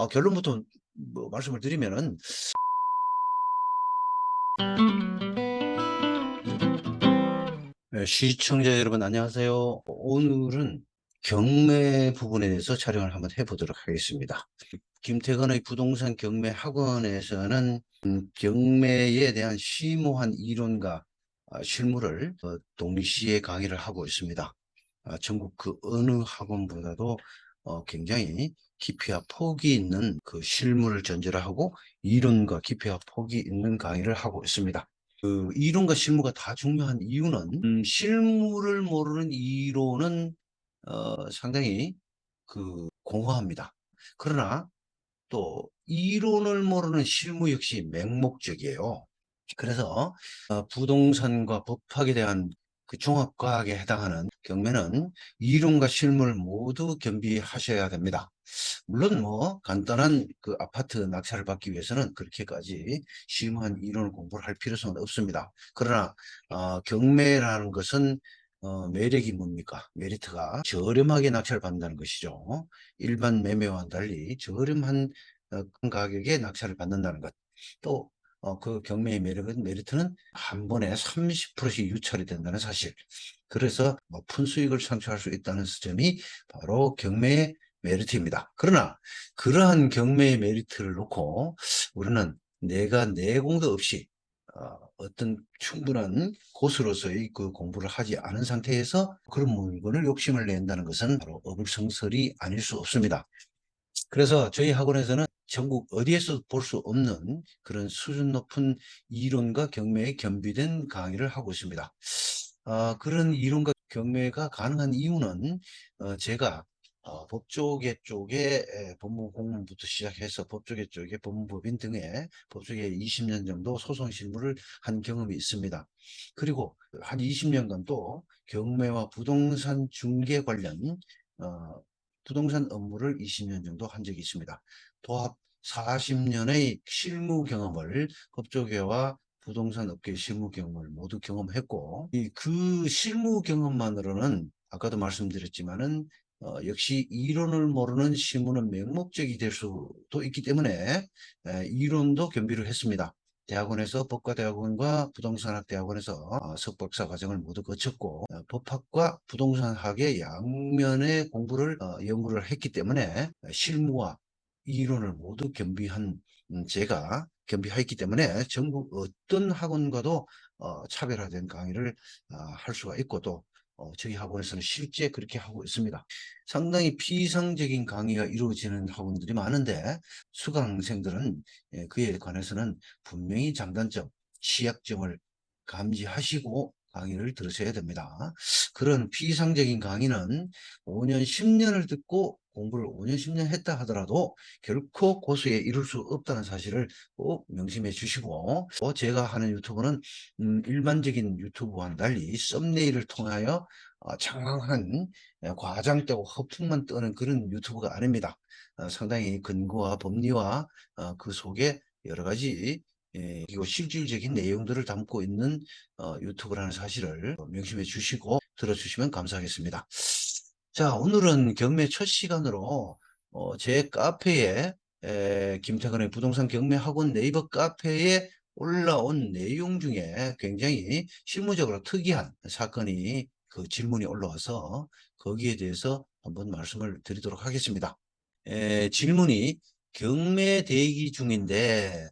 결론부터 뭐 말씀을 드리면은 시청자 여러분 안녕하세요. 오늘은 경매 부분에 대해서 촬영을 한번 해보도록 하겠습니다. 김태건의 부동산 경매 학원에서는 경매에 대한 심오한 이론과 실무를 동시에 강의를 하고 있습니다. 전국 그 어느 학원보다도 굉장히 깊이와 폭이 있는 그 실무를 전제로 하고 이론과 깊이와 폭이 있는 강의를 하고 있습니다. 그 이론과 실무가 다 중요한 이유는 실무를 모르는 이론은 상당히 그 공허합니다. 그러나 또 이론을 모르는 실무 역시 맹목적이에요. 그래서 부동산과 법학에 대한 그 종합과학에 해당하는 경매는 이론과 실무를 모두 겸비하셔야 됩니다. 물론 뭐 간단한 그 아파트 낙찰을 받기 위해서는 그렇게까지 심한 이론을 공부를 할 필요성은 없습니다. 그러나 경매라는 것은 매력이 뭡니까? 메리트가 저렴하게 낙찰을 받는다는 것이죠. 일반 매매와는 달리 저렴한 가격에 낙찰을 받는다는 것. 또 그 경매의 메리트는 한 번에 30%씩 유찰이 된다는 사실. 그래서 높은 수익을 창출할 수 있다는 점이 바로 경매의 메리트입니다. 그러나 그러한 경매의 메리트를 놓고 우리는 내가 내공도 없이 어떤 충분한 고수로서의 그 공부를 하지 않은 상태에서 그런 물건을 욕심을 낸다는 것은 바로 어불성설이 아닐 수 없습니다. 그래서 저희 학원에서는 전국 어디에서 볼 수 없는 그런 수준 높은 이론과 경매에 겸비된 강의를 하고 있습니다. 그런 이론과 경매가 가능한 이유는 제가 법조계 쪽에 법무 공무부터 시작해서 법조계 쪽에 법무법인 등의 법조계 20년 정도 소송 실무를 한 경험이 있습니다. 그리고 한 20년간 또 경매와 부동산 중개 관련 부동산 업무를 20년 정도 한 적이 있습니다. 도합 40년의 실무 경험을 법조계와 부동산 업계 실무 경험을 모두 경험했고 그 실무 경험만으로는 아까도 말씀드렸지만은 역시 이론을 모르는 실무는 맹목적이 될 수도 있기 때문에 이론도 겸비를 했습니다. 대학원에서 법과대학원과 부동산학대학원에서 석박사 과정을 모두 거쳤고 법학과 부동산학의 양면의 공부를 연구를 했기 때문에 실무와 이론을 모두 겸비한 제가 겸비하였기 때문에 전국 어떤 학원과도 차별화된 강의를 할 수가 있고 또 저희 학원에서는 실제 그렇게 하고 있습니다. 상당히 피상적인 강의가 이루어지는 학원들이 많은데 수강생들은 그에 관해서는 분명히 장단점, 취약점을 감지하시고 강의를 들으셔야 됩니다. 그런 피상적인 강의는 5년, 10년을 듣고 공부를 5년, 10년 했다 하더라도 결코 고수에 이룰 수 없다는 사실을 꼭 명심해 주시고 제가 하는 유튜브는 일반적인 유튜브와는 달리 썸네일을 통하여 장황한 과장되고 허풍만 떠는 그런 유튜브가 아닙니다. 상당히 근거와 법리와 그 속에 여러 가지 그리고 실질적인 내용들을 담고 있는 유튜브라는 사실을 명심해 주시고 들어주시면 감사하겠습니다. 자, 오늘은 경매 첫 시간으로 제 카페에 김태건의 부동산 경매 학원 네이버 카페에 올라온 내용 중에 굉장히 실무적으로 특이한 사건이 그 질문이 올라와서 거기에 대해서 한번 말씀을 드리도록 하겠습니다. 질문이 경매 대기 중인데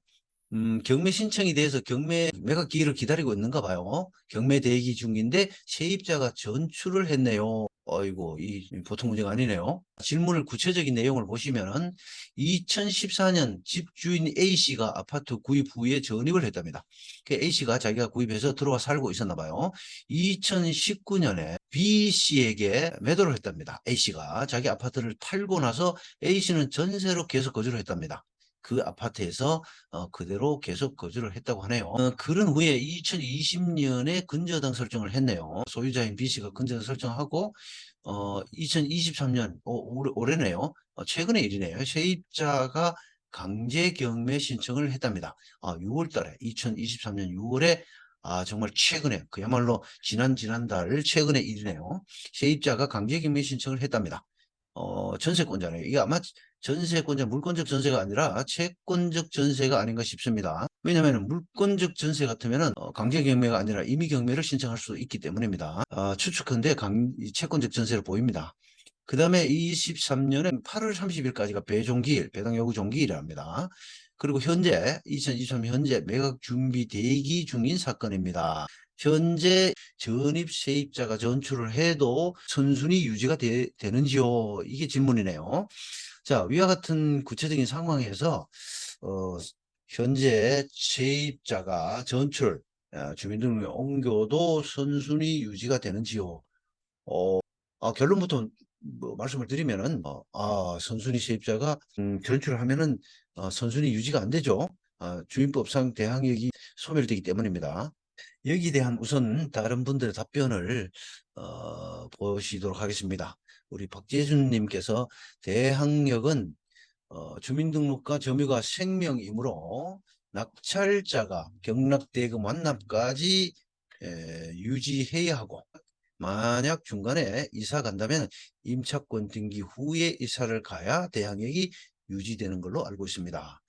경매 신청이 돼서 경매 매각 기일을 기다리고 있는가 봐요. 경매 대기 중인데 세입자가 전출을 했네요. 어이고, 이 보통 문제가 아니네요. 질문을 구체적인 내용을 보시면은 2014년 집주인 A씨가 아파트 구입 후에 전입을 했답니다. 그 A씨가 자기가 구입해서 들어와 살고 있었나 봐요. 2019년에 B씨에게 매도를 했답니다. A씨가 자기 아파트를 팔고 나서 A씨는 전세로 계속 거주를 했답니다. 그 아파트에서 그대로 계속 거주를 했다고 하네요. 그런 후에 2020년에 근저당 설정을 했네요. 소유자인 B씨가 근저당 설정하고 2023년 올해네요. 최근의 일이네요. 세입자가 강제 경매 신청을 했답니다. 6월 달에 2023년 6월에 정말 최근에 그야말로 지난달 최근의 일이네요. 세입자가 강제 경매 신청을 했답니다. 전세권자네요. 이게 아마 전세권자, 물권적 전세가 아니라 채권적 전세가 아닌가 싶습니다. 왜냐하면 물권적 전세 같으면 강제 경매가 아니라 임의 경매를 신청할 수 있기 때문입니다. 추측컨대 채권적 전세로 보입니다. 그 다음에 23년에 8월 30일까지가 배종기일, 배당 요구 종기일이랍니다. 그리고 현재 2023년 현재 매각 준비 대기 중인 사건입니다. 현재 전입 세입자가 전출을 해도 선순위 유지가 되는지요? 이게 질문이네요. 자, 위와 같은 구체적인 상황에서 현재 세입자가 전출, 주민등록에 옮겨도 선순위 유지가 되는지요? 결론부터 뭐 말씀을 드리면은 선순위 세입자가 전출하면은 선순위 유지가 안 되죠. 주민법상 대항력이 소멸되기 때문입니다. 여기에 대한 우선 다른 분들의 답변을 보시도록 하겠습니다. 우리 박재준님께서 대항력은 주민등록과 점유가 생명이므로 낙찰자가 경락대금 완납까지 유지해야 하고, 만약 중간에 이사 간다면 임차권 등기 후에 이사를 가야 대항력이 유지되는 걸로 알고 있습니다.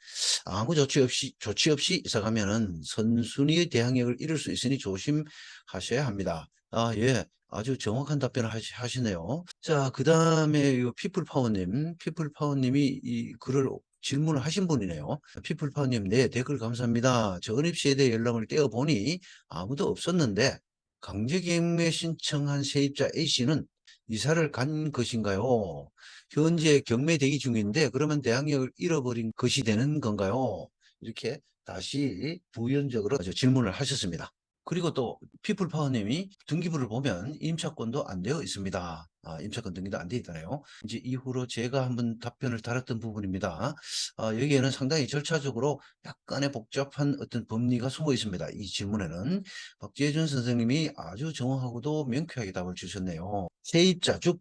아무 조치 없이 이사 가면은 선순위의 대항력을 잃을 수 있으니 조심하셔야 합니다. 예. 아주 정확한 답변을 하시네요. 자, 그 다음에 피플파워님이 이 글을 질문을 하신 분이네요. 피플파워님, 네, 댓글 감사합니다. 전입세에 연락을 떼어보니 아무도 없었는데 강제경매 신청한 세입자 A씨는 이사를 간 것인가요? 현재 경매 대기 중인데 그러면 대항력을 잃어버린 것이 되는 건가요? 이렇게 다시 부연적으로 질문을 하셨습니다. 그리고 또 피플파워님이 등기부를 보면 임차권도 안 되어 있습니다. 임차권 등기도 안 되어 있다네요. 이제 이후로 제가 한번 답변을 달았던 부분입니다. 여기에는 상당히 절차적으로 약간의 복잡한 어떤 법리가 숨어 있습니다. 이 질문에는 박재준 선생님이 아주 정확하고도 명쾌하게 답을 주셨네요. 세입자, 즉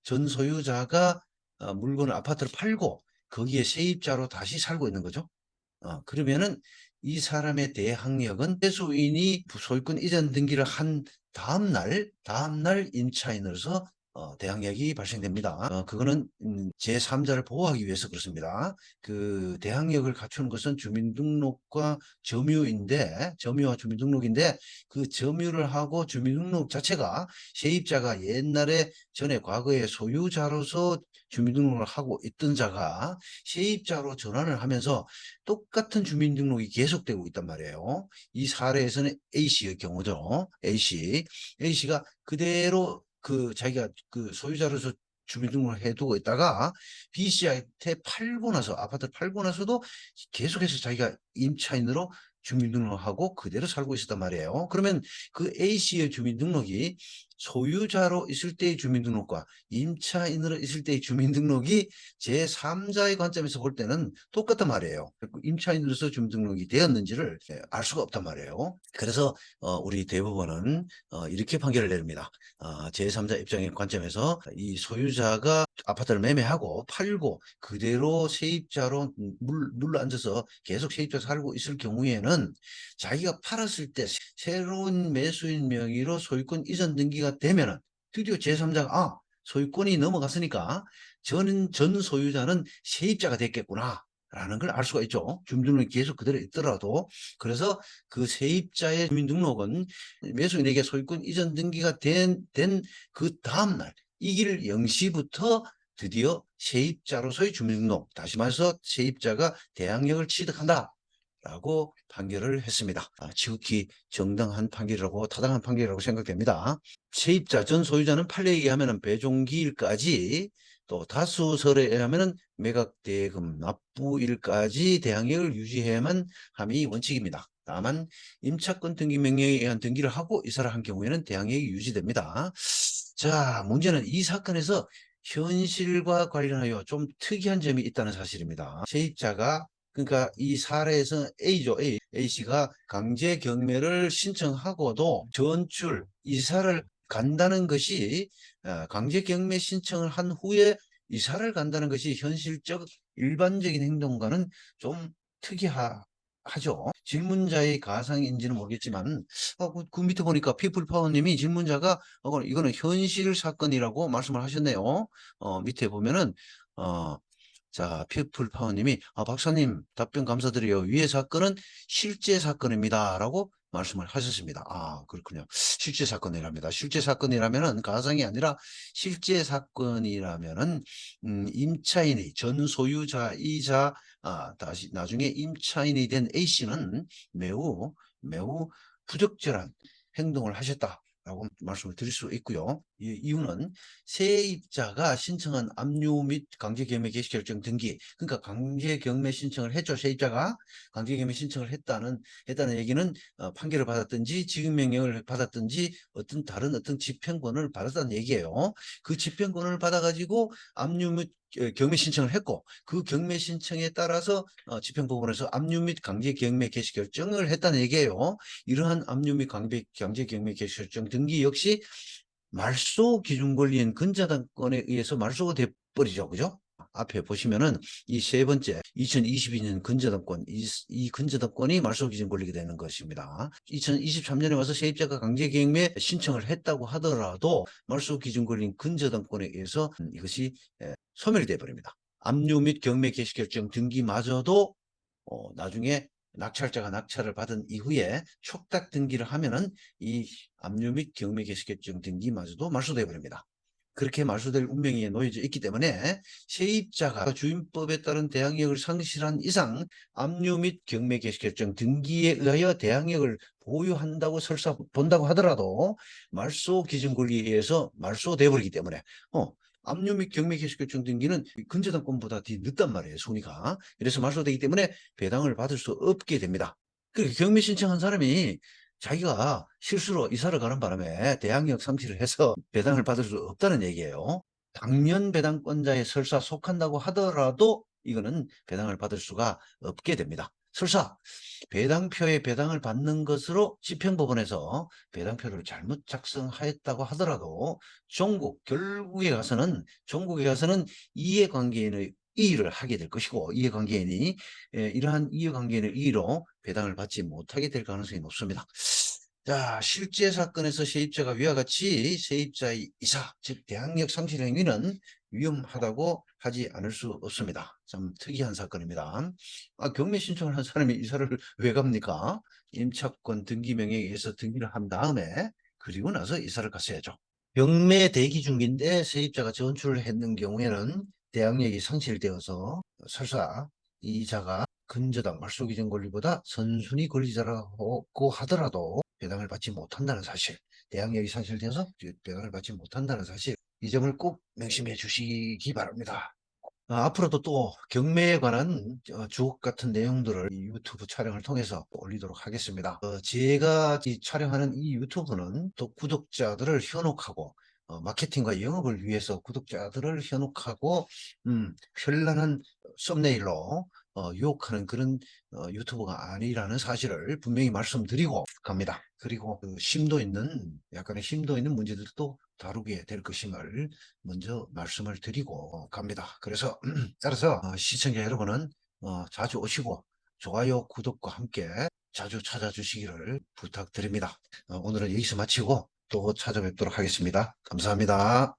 전소유자가 물건을 아파트를 팔고 거기에 세입자로 다시 살고 있는 거죠. 그러면은 이 사람의 대항력은 세수인이 소유권 이전 등기를 한 다음날 임차인으로서 대항력이 발생됩니다. 그거는 제3자를 보호하기 위해서 그렇습니다. 그 대항력을 갖추는 것은 주민등록과 점유와 주민등록인데 그 점유를 하고 주민등록 자체가 세입자가 전에 과거에 소유자로서 주민등록을 하고 있던 자가 세입자로 전환을 하면서 똑같은 주민등록이 계속되고 있단 말이에요. 이 사례에서는 A씨의 경우죠. A씨가 그대로 자기가 소유자로서 주민등록을 해두고 있다가 B씨한테 아파트를 팔고 나서도 계속해서 자기가 임차인으로 주민등록을 하고 그대로 살고 있었단 말이에요. 그러면 그 A씨의 주민등록이 소유자로 있을 때의 주민등록과 임차인으로 있을 때의 주민등록이 제3자의 관점에서 볼 때는 똑같단 말이에요. 임차인으로서 주민등록이 되었는지를 알 수가 없단 말이에요. 그래서 우리 대법원은 이렇게 판결을 내립니다. 제3자 입장의 관점에서 이 소유자가 아파트를 매매하고 팔고 그대로 세입자로 물러앉아서 계속 세입자 살고 있을 경우에는 자기가 팔았을 때 새로운 매수인 명의로 소유권 이전 등기가 되면은 드디어 제3자가 소유권이 넘어갔으니까 전 소유자는 세입자가 됐겠구나 라는 걸 알 수가 있죠. 주민등록이 계속 그대로 있더라도. 그래서 그 세입자의 주민등록은 매수인에게 소유권 이전 등기가 된 그 다음날 이길 0시부터 드디어 세입자로서의 주민등록, 다시 말해서 세입자가 대항력을 취득한다 라고 판결을 했습니다. 지극히 정당한 판결이라고, 타당한 판결이라고 생각됩니다. 세입자, 전 소유자는 판례에 의하면 배종기일까지, 또 다수설에 의하면 매각대금 납부일까지 대항력을 유지해야만 함이 원칙입니다. 다만 임차권 등기 명령에 의한 등기를 하고 이사를 한 경우에는 대항력이 유지됩니다. 자, 문제는 이 사건에서 현실과 관련하여 좀 특이한 점이 있다는 사실입니다. 세입자가, 그러니까 이 사례에서 A죠. A씨가 강제 경매를 신청하고도 이사를 간다는 것이, 강제 경매 신청을 한 후에 이사를 간다는 것이 현실적 일반적인 행동과는 좀 특이하죠. 질문자의 가상인지는 모르겠지만 그 밑에 보니까 피플파워님이 질문자가 이거는 현실 사건이라고 말씀을 하셨네요. 밑에 보면은 자, 피플파워님이 박사님 답변 감사드려요. 위의 사건은 실제 사건입니다. 라고 말씀을 하셨습니다. 그렇군요. 실제 사건이랍니다. 실제 사건이라면은 가상이 아니라 실제 사건이라면은 임차인의 전 소유자이자 다시 나중에 임차인이 된 A씨는 매우 부적절한 행동을 하셨다. 라고 말씀을 드릴 수 있고요. 이 이유는 세입자가 신청한 압류 및 강제경매 개시결정 등기, 그러니까 강제경매 신청을 했죠. 세입자가 강제경매 신청을 했다는 얘기는 판결을 받았든지 지급명령을 받았든지 다른 집행권을 받았다는 얘기예요. 그 집행권을 받아가지고 압류 및 경매 신청을 했고, 그 경매 신청에 따라서 집행법원에서 압류 및 강제 경매 개시 결정을 했다는 얘기예요. 이러한 압류 및 강제 경매 개시 결정 등기 역시 말소 기준 권리인 근저당권에 의해서 말소가 돼버리죠. 그죠? 앞에 보시면은 이 세 번째 2022년 근저당권, 이 근저당권이 말소 기준 권리가 되는 것입니다. 2023년에 와서 세입자가 강제경매 신청을 했다고 하더라도 말소 기준 권리인 근저당권에 의해서 이것이 소멸이 되어버립니다. 압류 및 경매 개시 결정 등기마저도 나중에 낙찰자가 낙찰을 받은 이후에 촉탁 등기를 하면은 이 압류 및 경매 개시 결정 등기마저도 말소돼 버립니다. 그렇게 말소될 운명에 놓여져 있기 때문에 세입자가 주임법에 따른 대항력을 상실한 이상 압류 및 경매 개시 결정 등기에 의하여 대항력을 보유한다고 설사 본다고 하더라도 말소 기준 권리에 의해서 말소돼 버리기 때문에 압류 및 경매 개시 결정 등기는 근저당권보다 늦단 말이에요, 순위가. 그래서 말소되기 때문에 배당을 받을 수 없게 됩니다. 그러니까 경매 신청한 사람이 자기가 실수로 이사를 가는 바람에 대항력 상실을 해서 배당을 받을 수 없다는 얘기예요. 당연 배당권자에 설사 속한다고 하더라도 이거는 배당을 받을 수가 없게 됩니다. 설사 배당표에 배당을 받는 것으로 집행법원에서 배당표를 잘못 작성하였다고 하더라도 결국에 가서는 이해관계인의 이의를 하게 될 것이고, 이해관계인이 이러한 이해관계인의 이의로 배당을 받지 못하게 될 가능성이 높습니다. 자, 실제 사건에서 세입자가 위와 같이 세입자의 이사, 즉 대항력 상실 행위는 위험하다고 하지 않을 수 없습니다. 참 특이한 사건입니다. 경매 신청을 한 사람이 이사를 왜 갑니까? 임차권 등기명령에 의해서 등기를 한 다음에 그리고 나서 이사를 갔어야죠. 경매 대기 중인데 세입자가 전출을 했는 경우에는 대항력이 상실되어서 설사 이자가 근저당 말소기준 권리보다 선순위 권리자라고 하더라도 배당을 받지 못한다는 사실, 대항력이 상실되어서 배당을 받지 못한다는 사실, 이 점을 꼭 명심해 주시기 바랍니다. 앞으로도 또 경매에 관한 주옥 같은 내용들을 이 유튜브 촬영을 통해서 올리도록 하겠습니다. 제가 촬영하는 이 유튜브는 또 구독자들을 현혹하고 마케팅과 영업을 위해서 구독자들을 현혹하고 현란한 썸네일로 유혹하는 그런 유튜브가 아니라는 사실을 분명히 말씀드리고 갑니다. 그리고 약간의 심도 있는 문제들도 다루게 될 것임을 먼저 말씀을 드리고 갑니다. 그래서 따라서 시청자 여러분은 자주 오시고 좋아요, 구독과 함께 자주 찾아주시기를 부탁드립니다. 오늘은 여기서 마치고 또 찾아뵙도록 하겠습니다. 감사합니다.